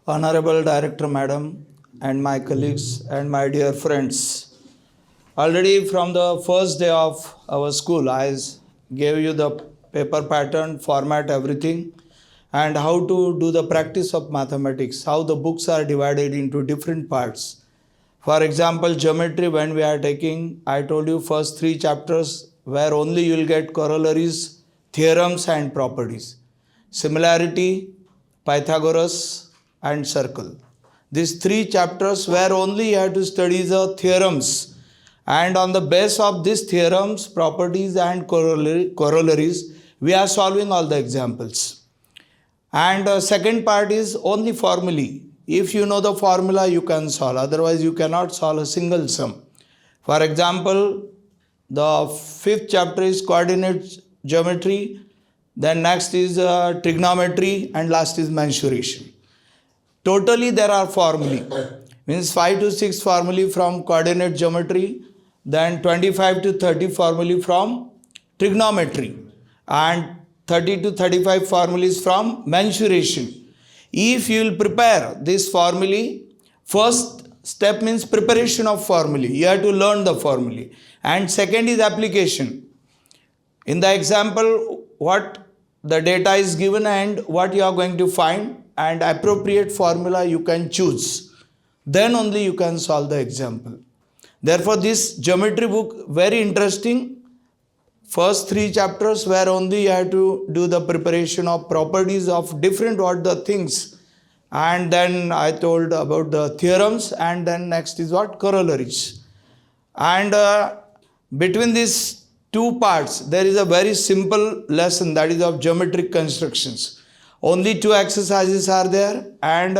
Honorable Director Madam and my colleagues and my dear friends. Already from the first day of our school, I gave you the paper pattern, format, everything, and how to do the practice of mathematics, how the books are divided into different parts. For example, geometry, when we are taking, I told you first 3 chapters where only you will get corollaries, theorems and properties. Similarity, Pythagoras and circle. These 3 chapters where only you have to study the theorems, and on the base of these theorems, properties and corollaries, we are solving all the examples. And second part is only formulae. If you know the formula, you can solve. Otherwise, you cannot solve a single sum. For example, the 5th chapter is coordinate geometry. Then next is trigonometry, and last is mensuration. Totally there are formulae. Means 5 to 6 formulae from coordinate geometry. Then 25 to 30 formulae from trigonometry. And 30 to 35 formulas from mensuration. If you will prepare this formulae, first step means preparation of formulae. You have to learn the formulae. And second is application. In the example, what the data is given and what you are going to find, and appropriate formula you can choose. Then only you can solve the example. Therefore, this geometry book very interesting. First 3 chapters where only you have to do the preparation of properties of different what the things. And then I told about the theorems, and then next is what? Corollaries. And between these 2 parts, there is a very simple lesson, that is of geometric constructions. Only 2 exercises are there, and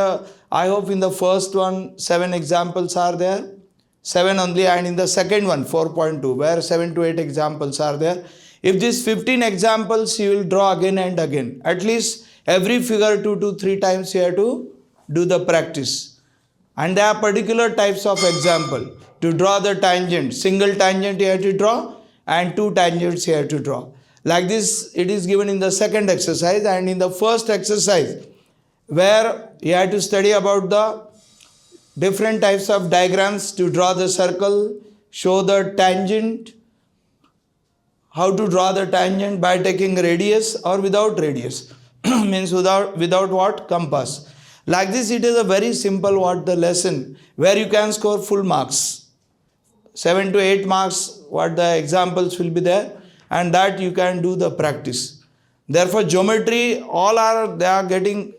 I hope in the first one 7 examples are there. 7 only, and in the second one 4.2 where 7 to 8 examples are there. If these 15 examples you will draw again and again, at least every figure 2 to 3 times you have to do the practice. And there are particular types of example. To draw the tangent, single tangent you have to draw, and 2 tangents you have to draw. Like this it is given in the second exercise, and in the first exercise where you have to study about the different types of diagrams to draw the circle, show the tangent, how to draw the tangent by taking radius or without radius, means without what? Compass. Like this it is a very simple what the lesson where you can score full marks. 7 to 8 marks what the examples will be there, and that you can do the practice. Therefore, geometry, they are getting,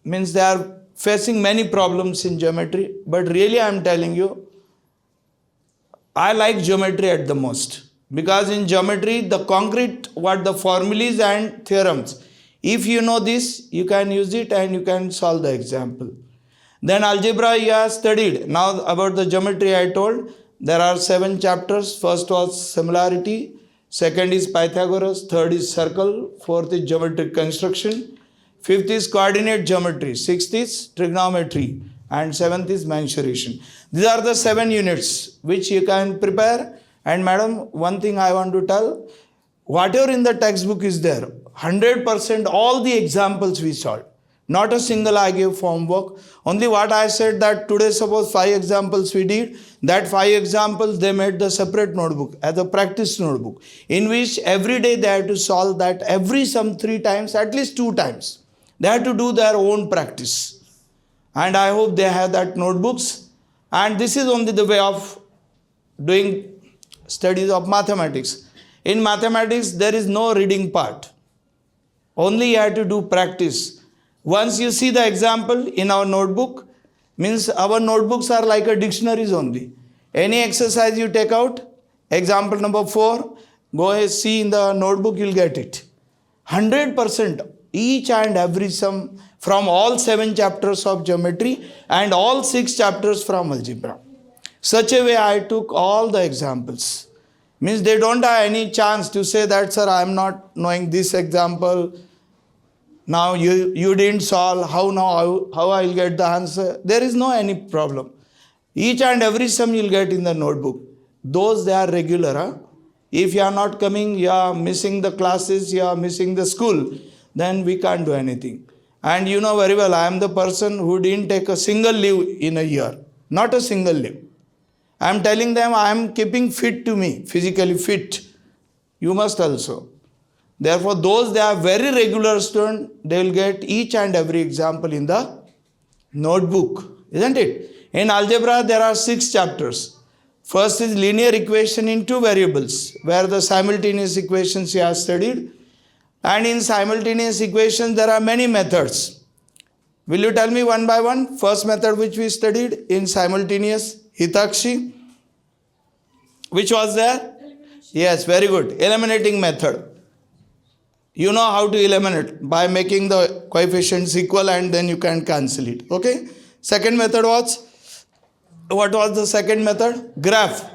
means they are facing many problems in geometry, but really I am telling you, I like geometry at the most, because in geometry the concrete what the formulas and theorems, if you know this, you can use it and you can solve the example. Then algebra you have studied. Now about the geometry I told, there are 7 chapters. First was similarity, second is Pythagoras, third is circle, fourth is geometric construction, 5th is coordinate geometry, 6th is trigonometry, and 7th is mensuration. These are the 7 units which you can prepare. And madam, one thing I want to tell, whatever in the textbook is there, 100% all the examples we solved. Not a single I gave homework. Only what I said that today suppose 5 examples we did. That 5 examples they made the separate notebook as a practice notebook, in which every day they have to solve that every sum 3 times, at least 2 times. They have to do their own practice. And I hope they have that notebooks. And this is only the way of doing studies of mathematics. In mathematics there is no reading part. Only you have to do practice. Once you see the example in our notebook, means our notebooks are like a dictionaries only. Any exercise you take out, example number 4, go and see in the notebook, you will get it. 100%, each and every sum from all 7 chapters of geometry and all 6 chapters from algebra. Such a way I took all the examples. Means they don't have any chance to say that, sir, I am not knowing this example. Now you didn't solve, how I will get the answer. There is no any problem. Each and every sum you will get in the notebook. Those they are regular. Huh? If you are not coming, you are missing the classes, you are missing the school, then we can't do anything. And you know very well, I am the person who didn't take a single leave in a year. Not a single leave. I am telling them I am keeping fit to me, physically fit. You must also. Therefore, those they are very regular students, they will get each and every example in the notebook, isn't it? In algebra, there are 6 chapters. First is linear equation in 2 variables, where the simultaneous equations you have studied. And in simultaneous equations, there are many methods. Will you tell me one by one? First method which we studied in simultaneous, Hitakshi. Which was there? Yes, very good. Eliminating method. You know how to eliminate by making the coefficients equal and then you can cancel it. Okay. Second method was, what was the second method? Graph.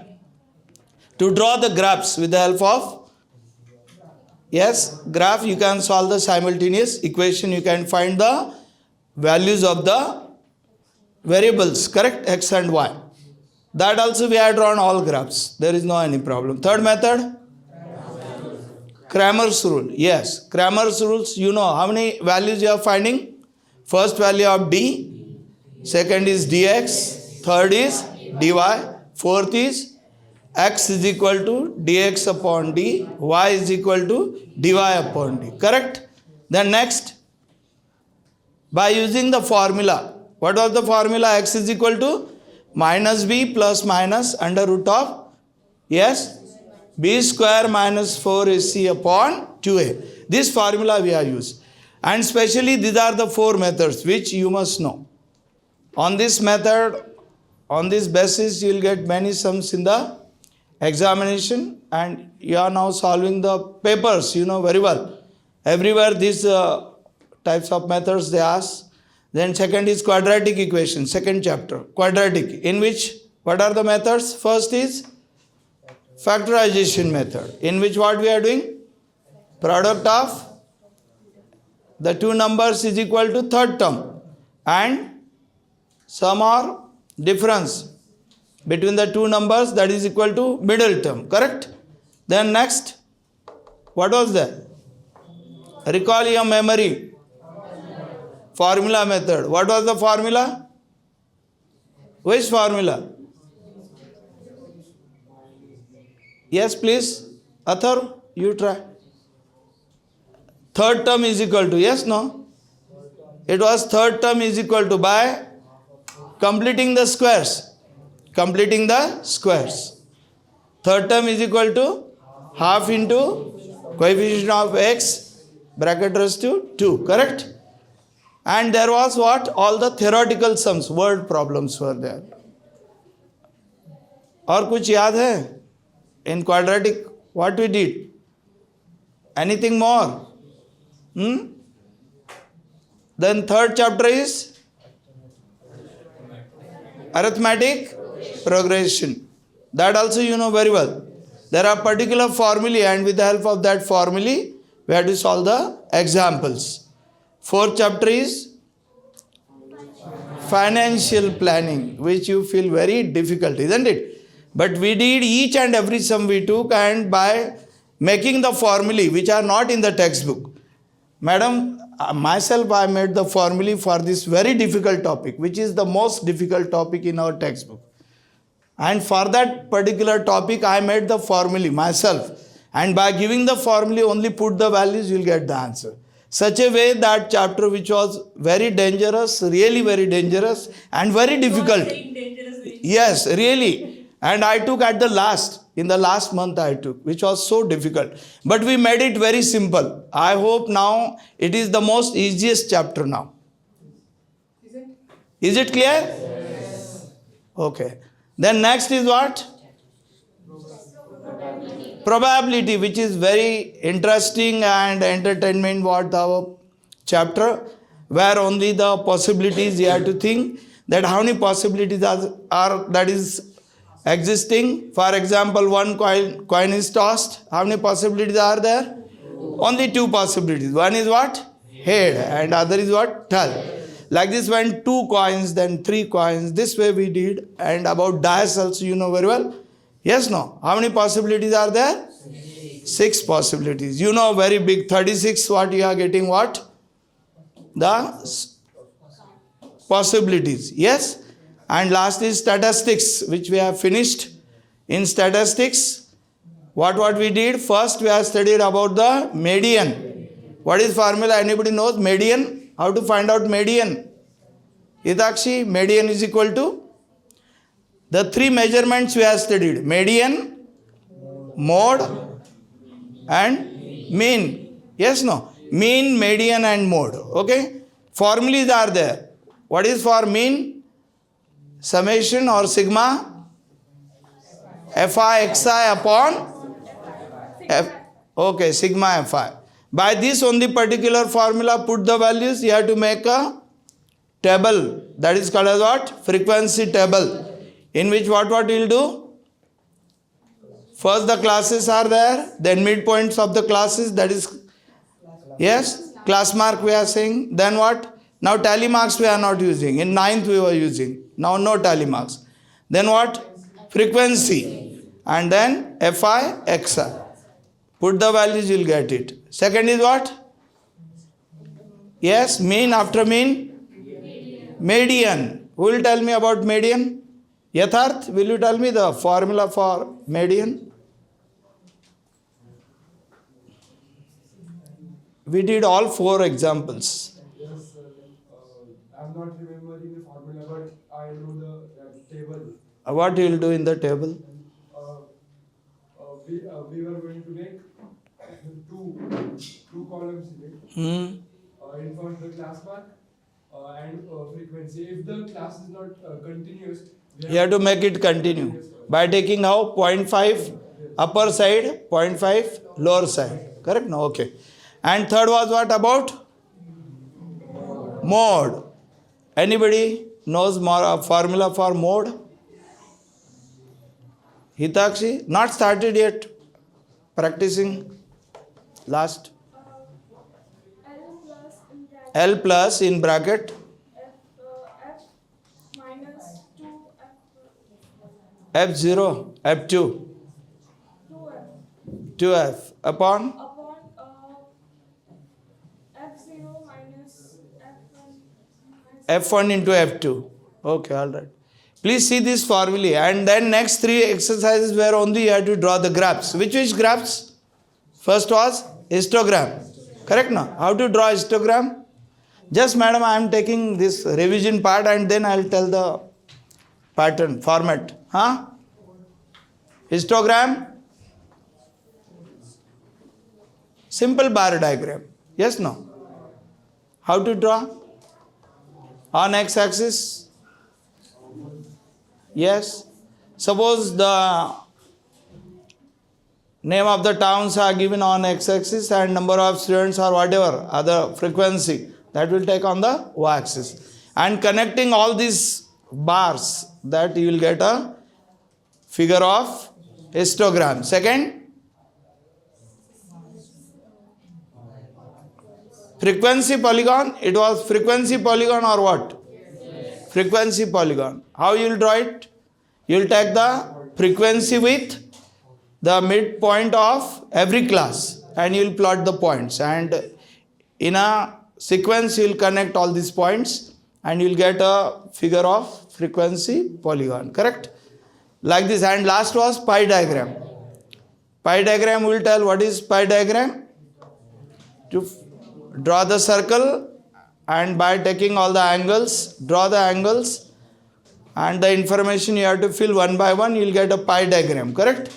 To draw the graphs with the help of, yes, graph, you can solve the simultaneous equation. You can find the values of the variables, correct? X and Y. That also we have drawn all graphs. There is no any problem. Third method? Cramer's rule. Yes, Cramer's rules. You know how many values you are finding? First value of d, second is dx, third is dy, fourth is x is equal to dx upon d, y is equal to dy upon d. Correct? Then next, by using the formula. What was the formula? X is equal to minus b plus minus under root of, yes, b square minus 4ac upon 2a. This formula we have used. And specially these are the 4 methods which you must know. On this method, on this basis, you will get many sums in the examination and you are now solving the papers, you know very well. Everywhere these types of methods they ask. Then second is quadratic equation, second chapter, quadratic, in which what are the methods? First is factorization method, in which what we are doing? Product of the 2 numbers is equal to third term and sum or difference between the 2 numbers, that is equal to middle term, correct? Then next, what was that? Recall your memory. Formula method. What was the formula? Which formula? Yes, please. Athar, you try. Third term is equal to, yes, no? It was third term is equal to by completing the squares. Completing the squares. Third term is equal to half into coefficient of x bracket raised to 2, correct? And there was what? All the theoretical sums, word problems were there. और कुछ याद है? In quadratic, what we did? Anything more? Then third chapter is arithmetic progression. That also you know very well. There are particular formulae and with the help of that formulae, we have to solve the examples. Fourth chapter is financial planning, which you feel very difficult, isn't it? But we did each and every sum we took and by making the formulae which are not in the textbook. Madam, myself I made the formulae for this very difficult topic, which is the most difficult topic in our textbook. And for that particular topic, I made the formulae myself. And by giving the formulae, only put the values, you will get the answer. Such a way that chapter which was very dangerous, really very dangerous and very difficult. Yes, really. And I took at the last, in the last month I took, which was so difficult. But we made it very simple. I hope now it is the most easiest chapter now. Is it clear? Yes. Okay. Then next is what? Probability, which is very interesting and entertainment what our chapter, where only the possibilities you have to think that how many possibilities are that is existing. For example, one coin is tossed. How many possibilities are there? Only 2 possibilities. One is what? Head and other is what? Tail. Like this when 2 coins, then 3 coins. This way we did. And about dice also you know very well. Yes, no? How many possibilities are there? 6 possibilities. You know very big. 36 what you are getting what? the possibilities. Yes. And last is statistics, which we have finished. In statistics, what we did? First we have studied about the median. What is formula? Anybody knows median? How to find out median? Hitakshi, median is equal to the three measurements we have studied: median, mode, and mean. Yes, no? Mean, median, and mode. Okay? Formulas are there. What is for mean? Summation or sigma fi xi upon f. Okay, sigma fi. By this only particular formula, put the values. You have to make a table. That is called as what? Frequency table. In which what you will do? First the classes are there, then midpoints of the classes, that is, yes, class mark we are saying. Then what? Now tally marks we are not using. In 9th we were using. Now no tally marks. Then what? Frequency. And then fi xi. Put the values, you will get it. Second is what? Yes, mean. After mean? Median. Who will tell me about median? Yatharth, will you tell me the formula for median? We did all 4 examples. Yes, sir. I'm not remembering the formula, but I know the table. What you will do in the table? We were going to make two columns in it. In front the class mark and frequency. If the class is not continuous, You have to make it continue. By taking how? 0.5 upper side, 0.5 lower side. Correct? No? Okay. And third was what about? Mode. Anybody knows more formula for mode? Hitakshi? Not started yet. Practicing. Last. L plus in bracket. F minus 2 F0, F2, 2F upon F0 minus F1 into F2. Okay, all right. Please see this formula. And then next 3 exercises where only you have to draw the graphs. Which graphs? First was histogram. Correct now? How to draw histogram? Just madam, I am taking this revision part and then I will tell the pattern, format. Huh? Histogram. Simple bar diagram. Yes, no? How to draw? On x-axis. Yes. Suppose the name of the towns are given on x-axis and number of students or whatever, other frequency, that will take on the y-axis. And connecting all these bars, that you will get a figure of histogram. Second, frequency polygon. It was frequency polygon or what? Yes. Frequency polygon. How you will draw it? You will take the frequency with the midpoint of every class and you will plot the points. And in a sequence you will connect all these points and you will get a figure of frequency polygon. Correct? Like this. And last was pie diagram. Pie diagram will tell what is pie diagram. To draw the circle and by taking all the angles, draw the angles and the information you have to fill one by one, you will get a pie diagram. Correct?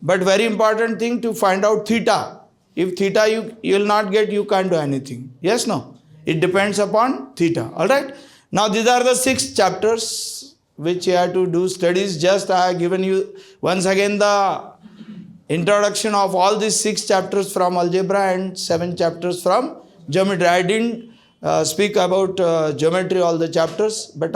But very important thing to find out theta. If theta you will not get, you can't do anything. Yes, no? It depends upon theta. Alright? Now these are the 6 chapters which you have to do studies. Just I have given you once again the introduction of all these 6 chapters from algebra and 7 chapters from geometry. I didn't speak about geometry all the chapters, but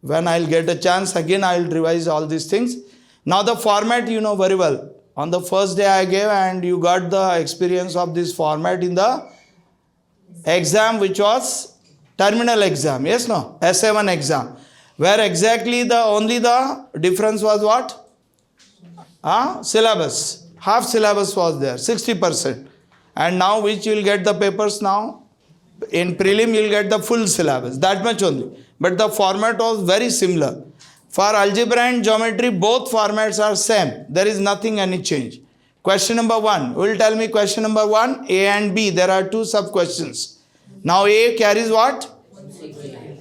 when I'll get a chance again I'll revise all these things. Now the format you know very well. On the first day I gave and you got the experience of this format in the exam which was terminal exam. Yes, no? SA1 exam. Where exactly only the difference was what? Syllabus. Half syllabus was there, 60%. And now which you will get the papers now? In prelim, you'll get the full syllabus. That much only. But the format was very similar. For algebra and geometry, both formats are same. There is nothing any change. Question number 1. Will tell me question number 1, A and B. There are 2 sub-questions. Now A carries what?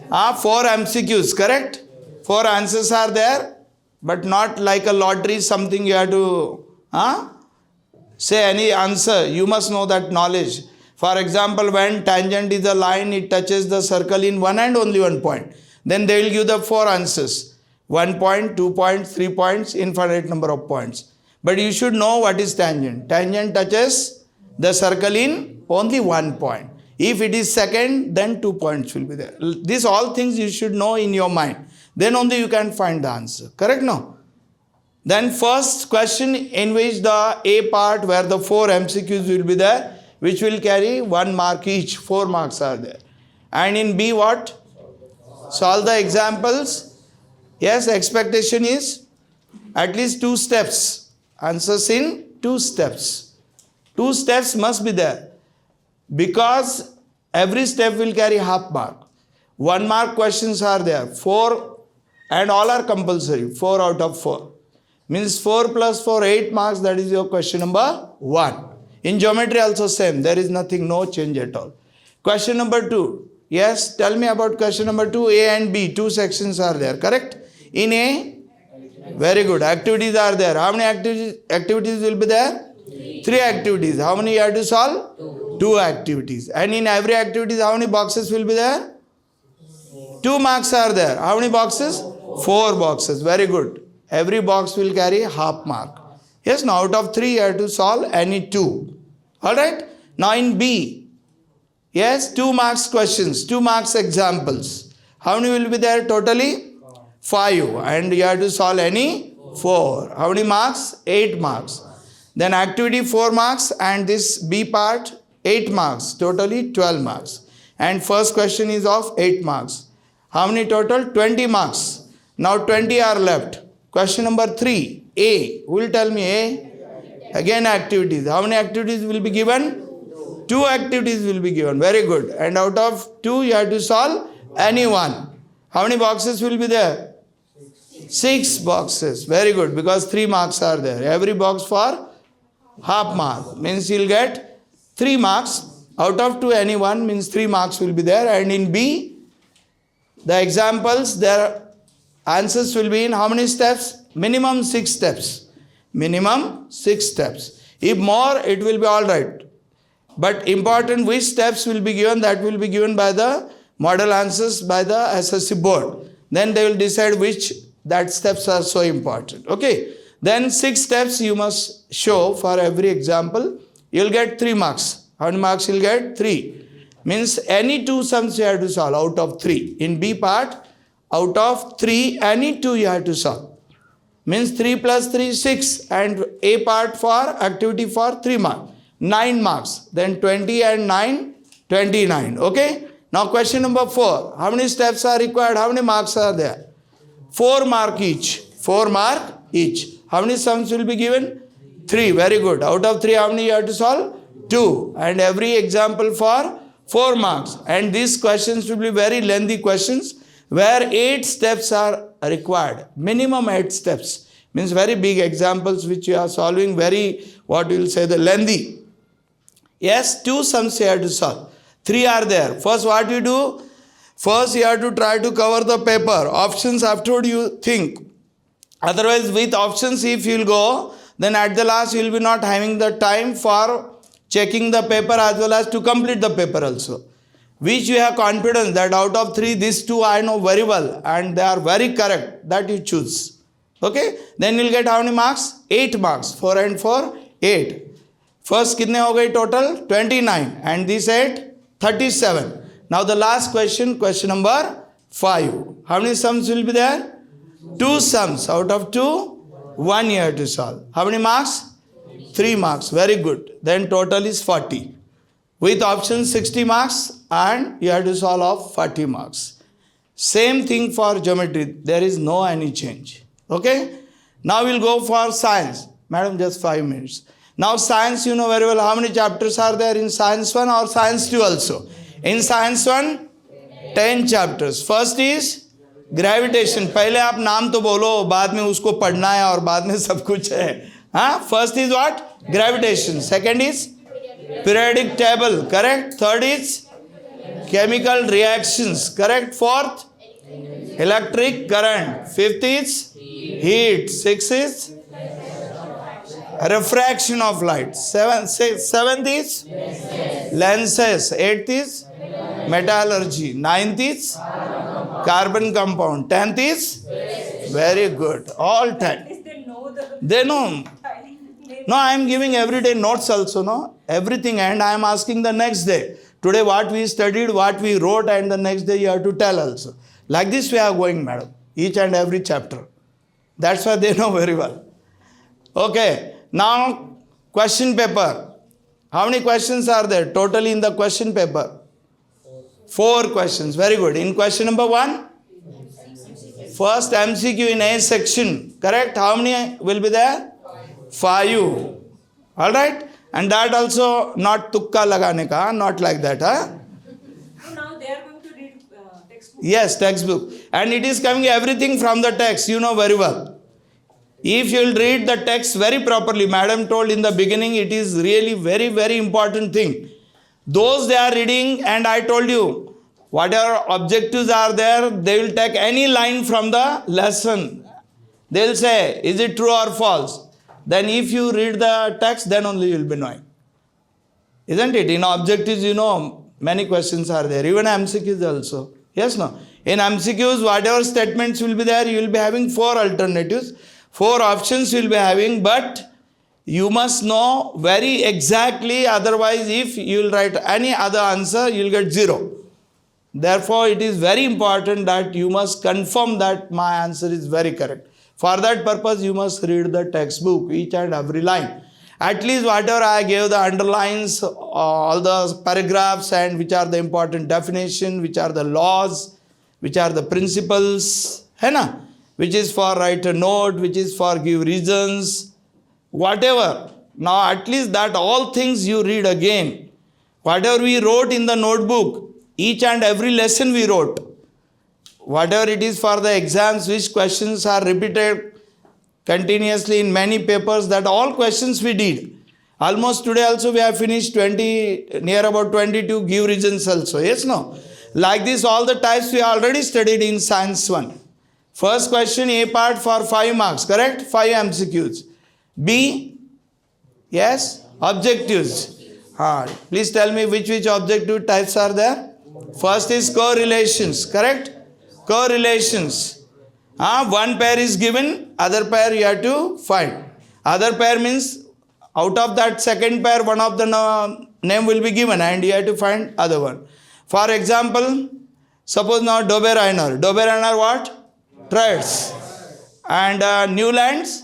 4 MCQs, correct? 4 answers are there, but not like a lottery, something you have to say any answer. You must know that knowledge. For example, when tangent is a line, it touches the circle in one and only one point. Then they will give the 4 answers. 1 point, 2 points, 3 points, infinite number of points. But you should know what is tangent. Tangent touches the circle in only 1 point. If it is second, then 2 points will be there. These all things you should know in your mind. Then only you can find the answer. Correct? No? Then first question in which the A part where the 4 MCQs will be there, which will carry 1 mark each. 4 marks are there. And in B what? Solve the examples. Yes, expectation is at least 2 steps. Answers in 2 steps. 2 steps must be there. Because every step will carry half mark. 1 mark questions are there. 4 and all are compulsory. 4 out of 4. Means 4 plus 4, 8 marks. That is your question number 1. In geometry also same. There is nothing, no change at all. Question number 2. Yes, tell me about question number 2. A and B. 2 sections are there. Correct? In A, very good. Activities are there. How many activities will be there? 3 activities. How many you have to solve? 2 activities. And in every activity, how many boxes will be there? 2 marks are there. How many boxes? 4 boxes. Very good. Every box will carry half mark. Yes, now out of 3, you have to solve any 2. Alright? Now in B, yes, 2 marks questions, 2 marks examples. How many will be there totally? 5. And you have to solve any 4. How many marks? 8 marks. Then activity 4 marks and this B part 8 marks. Totally 12 marks. And first question is of 8 marks. How many total? 20 marks. Now 20 are left. Question number 3. A. Who will tell me A? Again activities. How many activities will be given? 2 activities will be given. Very good. And out of 2 you have to solve any 1. How many boxes will be there? 6 boxes. Very good. Because 3 marks are there. Every box for half mark. Means you will get 3 marks. Out of 2 any 1 means 3 marks will be there. And in B, the examples, their answers will be in how many steps? Minimum 6 steps. Minimum 6 steps. If more, it will be alright. But important which steps will be given, that will be given by the model answers by the SSC board. Then they will decide which that steps are so important. Okay. Then 6 steps you must show for every example. You will get 3 marks. How many marks you will get? 3. Means any 2 sums you have to solve out of 3. In B part, out of 3, any 2 you have to solve. Means 3 plus 3, 6. And A part for activity for 3 marks. 9 marks. Then 20 and 9, 29. Okay. Now question number 4. How many steps are required? How many marks are there? 4 mark each. 4 mark each. How many sums will be given? 3. Very good. Out of 3, how many you have to solve? 2. And every example for 4 marks. And these questions will be very lengthy questions where 8 steps are required. Minimum 8 steps. Means very big examples which you are solving very, what we will say, the lengthy. Yes, 2 sums you have to solve. 3 are there. First what you do? First you have to try to cover the paper. Options afterward you think. Otherwise with options if you will go, then at the last you will be not having the time for checking the paper as well as to complete the paper also. Which you have confidence that out of 3, these 2 I know very well and they are very correct, that you choose. Okay? Then you will get how many marks? 8 marks. 4 and 4, 8. First कितने हो गए total? 29. And this 8, 37. Now the last question, question number 5. How many sums will be there? 2 sums. Out of 2, 1 you have to solve. How many marks? 3 marks. Very good. Then total is 40. With option 60 marks and you have to solve of 40 marks. Same thing for geometry. There is no any change. Okay? Now we'll go for science. Madam, just 5 minutes. Now science, you know very well how many chapters are there in science 1 or science 2 also. In science 1, 10 chapters. First is gravitation. पहले आप नाम तो बोलो, बाद में उसको पढ़ना है और बाद में सब कुछ है. हाँ, first is what? Gravitation. Second is periodic table. Correct. Third is chemical reactions. Correct. Fourth, electric current. Fifth is heat. Sixth is refraction of light. Seventh is lenses. Eighth is metallurgy. Ninth is carbon compound. 10th is very good. All 10. They know. No, I am giving everyday notes also, no? Everything, and I am asking the next day. Today what we studied, what we wrote, and the next day you have to tell also. Like this we are going, madam. Each and every chapter. That's why they know very well. Okay. Now, question paper. How many questions are there totally in the question paper? 4 questions. Very good. In question number 1, first MCQ in A section. Correct? How many will be there? 5. Alright? And that also not tukka lagane ka, not like that. Huh? So now they are going to read textbook. Yes, textbook. And it is coming everything from the text. You know very well. If you will read the text very properly, madam told in the beginning, it is really very, very important thing. Those they are reading, and I told you, whatever objectives are there, they will take any line from the lesson. They will say, is it true or false? Then if you read the text, then only you will be knowing. Isn't it? In objectives, you know, many questions are there. Even MCQs also. Yes, no? In MCQs, whatever statements will be there, you will be having 4 alternatives. 4 options you will be having, but you must know very exactly, otherwise if you will write any other answer, you will get 0. Therefore, it is very important that you must confirm that my answer is very correct. For that purpose, you must read the textbook, each and every line. At least whatever I gave, the underlines, all the paragraphs, and which are the important definition, which are the laws, which are the principles, hai na? Which is for write a note, which is for give reasons, whatever. Now at least that all things you read again. Whatever we wrote in the notebook, each and every lesson we wrote. Whatever it is for the exams, which questions are repeated continuously in many papers, that all questions we did. Almost today also we have finished 20, near about 22 give reasons also. Yes, no? Like this all the types we already studied in science 1. First question, A part for 5 marks, correct? 5 MCQs. B, yes, objectives. Please tell me which objective types are there. First is correlations, correct? Correlations. One pair is given, other pair you have to find. Other pair means out of that second pair, one of the name will be given and you have to find other one. For example, suppose now Dobereiner. Dobereiner what? Threads. And new lands?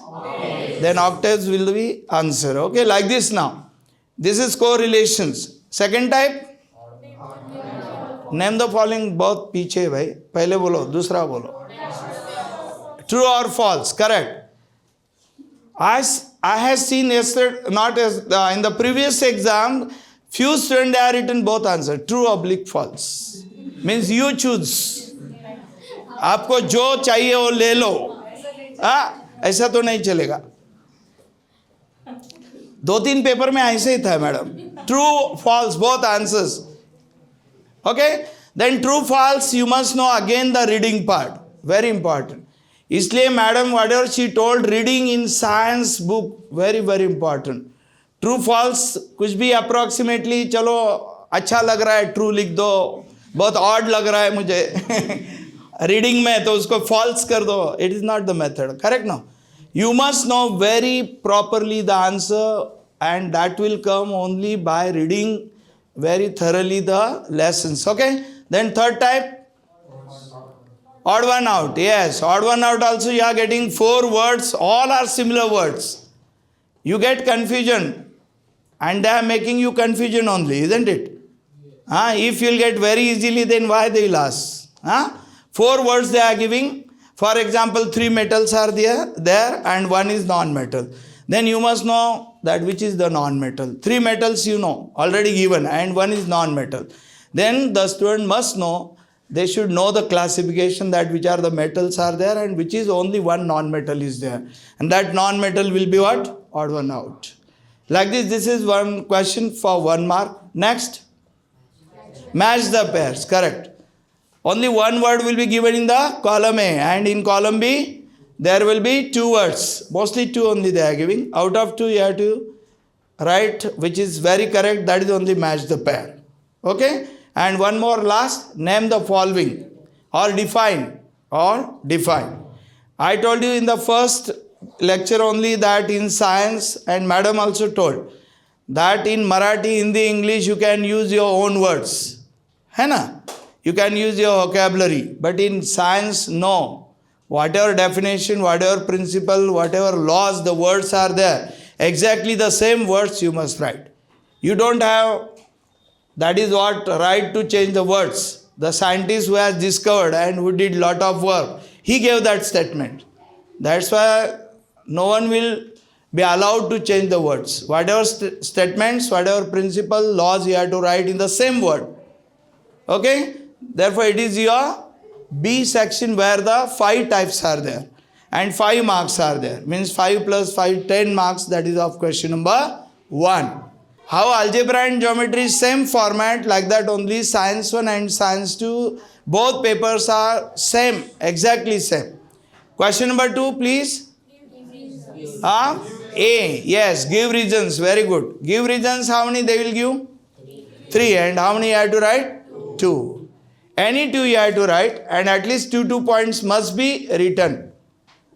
Then octaves will be answer. Okay, like this now. This is correlations. Second type? Name the following. बहुत पीछे भाई. पहले बोलो, दूसरा बोलो. True or false? Correct. I have seen yesterday, not as in the previous exam, few students have written both answers. True oblique false. Means you choose. आपको जो चाहिए वो ले लो. ऐसा तो नहीं चलेगा. 2-3 पेपर में ऐसे ही था madam. True, false, both answers. Okay? Then true, false, you must know again the reading part. Very important. इसलिए madam whatever she told, reading in science book, very very important. True, false, कुछ भी approximately, चलो अच्छा लग रहा है true लिख दो, बहुत odd लग रहा है मुझे रीडिंग में तो उसको false कर दो. It is not the method. Correct no? You must know very properly the answer, and that will come only by reading very thoroughly the lessons. Okay? Then third type? Odd one out. Yes, odd one out also you are getting 4 words. All are similar words. You get confusion. And they are making you confusion only, isn't it? If you will get very easily, then why they will ask? 4 words they are giving. For example, 3 metals are there and 1 is non-metal. Then you must know that which is the non-metal. 3 metals you know, already given, and 1 is non-metal. Then the student must know, they should know the classification that which are the metals are there and which is only one non-metal is there. And that non-metal will be what? Odd one out. Like this is one question for 1 mark. Next. Match the pairs. Correct. Only one word will be given in the column A, and in column B, there will be 2 words. Mostly 2 only they are giving. Out of 2, you have to write which is very correct. That is only match the pair. Okay? And one more last. Name the following. Or define. I told you in the first lecture only that in science, and madam also told, that in Marathi, Hindi, English, you can use your own words. Hai na? You can use your vocabulary. But in science, no. Whatever definition, whatever principle, whatever laws, the words are there. Exactly the same words you must write. You don't have, that is what, right to change the words. The scientist who has discovered and who did lot of work, he gave that statement. That's why no one will be allowed to change the words. Whatever statements, whatever principle, laws, you have to write in the same word. Okay? Therefore, it is your B section where the 5 types are there. And 5 marks are there. Means 5 plus 5, 10 marks. That is of question number 1. How algebra and geometry is same format, like that only science 1 and science 2. Both papers are same, exactly same. Question number 2, please. A. Yes, give reasons. Very good. Give reasons. How many they will give? 3. And how many you have to write? 2. Any 2 you have to write, and at least 2 points must be written.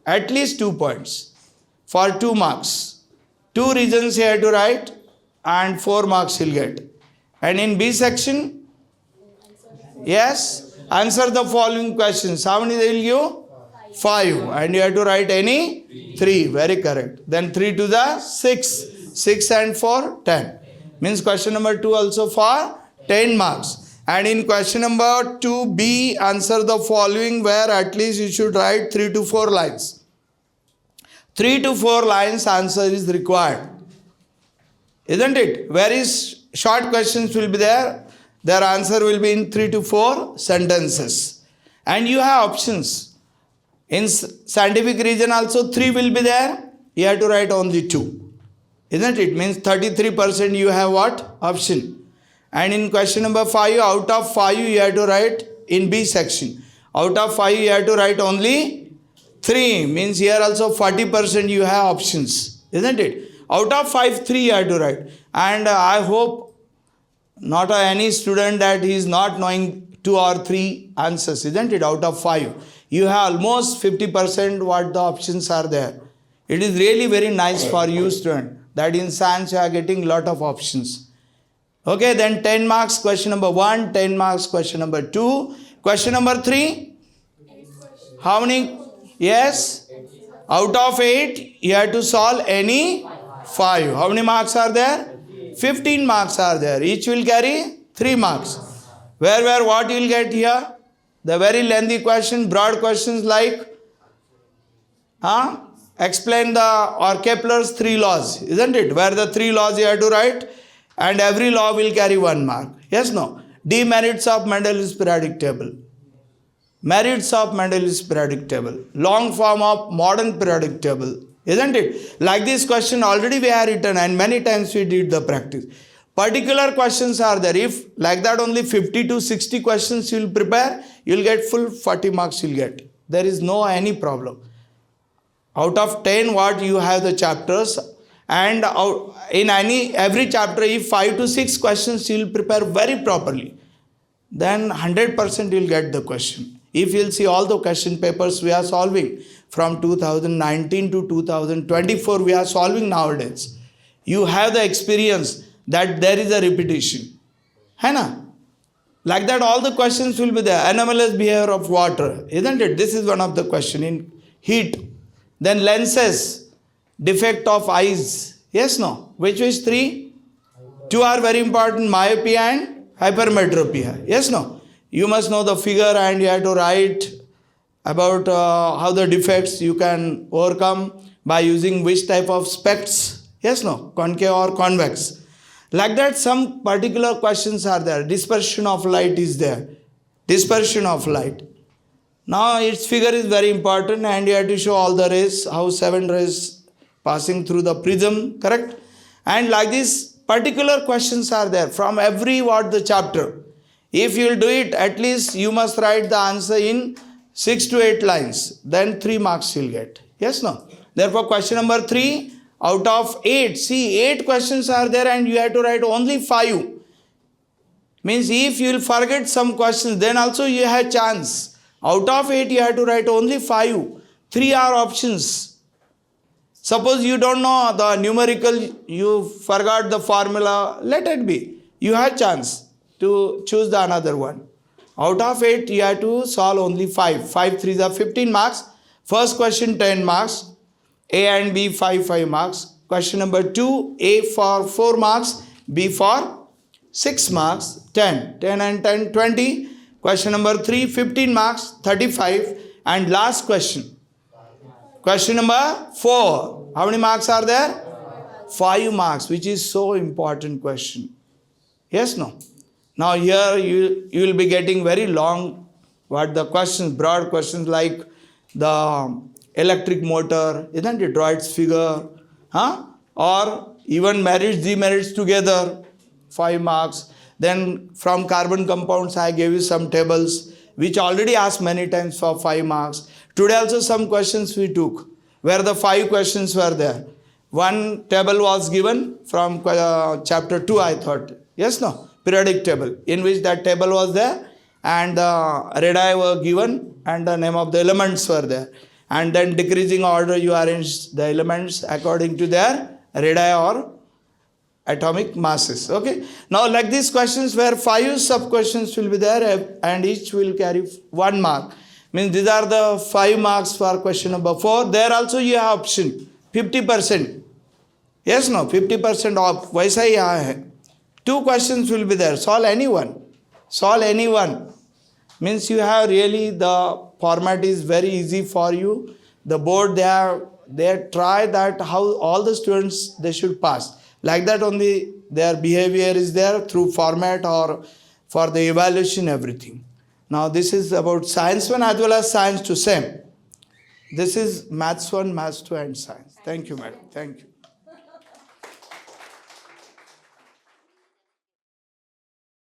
At least 2 points for 2 marks. 2 reasons you have to write and 4 marks you'll get. And in B section, yes, answer the following questions. How many they will give? 5. And you have to write any 3. Very correct. Then 3 to the 6. 6 and 4, 10. Means question number 2 also for 10 marks. And in question number 2B, answer the following where at least you should write 3 to 4 lines. 3 to 4 lines answer is required. Isn't it? Very short questions will be there. Their answer will be in 3 to 4 sentences. And you have options. In scientific region also 3 will be there. You have to write only 2. Isn't it? Means 33% you have what? Option. And in question number 5, out of 5 you have to write in B section. Out of 5 you have to write only 3. Means here also 40% you have options. Isn't it? Out of 5, 3 you have to write. And I hope not any student that he is not knowing 2 or 3 answers. Isn't it? Out of 5. You have almost 50% what the options are there. It is really very nice for you student that in science you are getting lot of options. Okay, then 10 marks question number 1, 10 marks question number 2. Question number 3. How many? Yes. Out of 8, you have to solve any 5. How many marks are there? 15 marks are there. Each will carry 3 marks. Where, what you will get here? The very lengthy question, broad questions like, explain Kepler's 3 laws. Isn't it? Where the 3 laws you have to write. And every law will carry 1 mark. Yes, no? Demerits of Mendel's periodic table. Merits of Mendel's periodic table. Long form of modern periodic table. Isn't it? Like this question already we have written and many times we did the practice. Particular questions are there. If like that only 50 to 60 questions you will prepare, you will get full 40 marks you will get. There is no any problem. Out of 10 what you have the chapters. And in every chapter, if 5 to 6 questions you will prepare very properly, then 100% you will get the question. If you will see all the question papers we are solving from 2019 to 2024, we are solving nowadays. You have the experience that there is a repetition. Hai na? Like that all the questions will be there. Anomalous behavior of water. Isn't it? This is one of the question in heat. Then lenses. Defect of eyes. Yes, no? Which is 3? 2 are very important. Myopia and hypermetropia. Yes, no? You must know the figure and you have to write about how the defects you can overcome by using which type of specs. Yes, no? Concave or convex. Like that, some particular questions are there. Dispersion of light is there. Dispersion of light. Now its figure is very important, and you have to show all the rays, how 7 rays passing through the prism, correct? And like this, particular questions are there from every the chapter. If you will do it, at least you must write the answer in 6 to 8 lines. Then 3 marks you will get. Yes, no? Therefore, question number 3, out of 8, see 8 questions are there and you have to write only 5. Means if you will forget some questions, then also you have chance. Out of 8, you have to write only 5. 3 are options. Suppose you don't know the numerical, you forgot the formula, let it be. You have chance to choose the another one. Out of 8, you have to solve only 5. 5 3s are 15 marks. First question 10 marks. A and B 5 marks. Question number 2, A for 4 marks, B for 6 marks, 10. 10 and 10, 20. Question number 3, 15 marks, 35. And last question. Question number 4. How many marks are there? 5 marks, which is so important question. Yes, no? Now here you will be getting very long the questions, broad questions like the electric motor, isn't it? Draw its figure. Or even merits, demerits together, 5 marks. Then from carbon compounds, I gave you some tables, which already asked many times for 5 marks. Today also some questions we took, where the 5 questions were there. One table was given from chapter 2, I thought. Yes, no? Periodic table, in which that table was there, and the radii were given, and the name of the elements were there. And then decreasing order, you arrange the elements according to their radii or atomic masses. Okay. Now like these questions where 5 sub-questions will be there, and each will carry 1 mark. Means these are the 5 marks for question number 4. There also you have option 50%. Yes, no? 50% off. Vaisa hi yahan hai. 2 questions will be there. Solve anyone. Solve anyone. Means you have really, the format is very easy for you. The board, they try that how all the students they should pass. Like that only their behavior is there through format or for the evaluation, everything. Now this is about science 1 as well as science 2 same. This is maths 1, maths 2 and science. Thank you, madam. Thank you.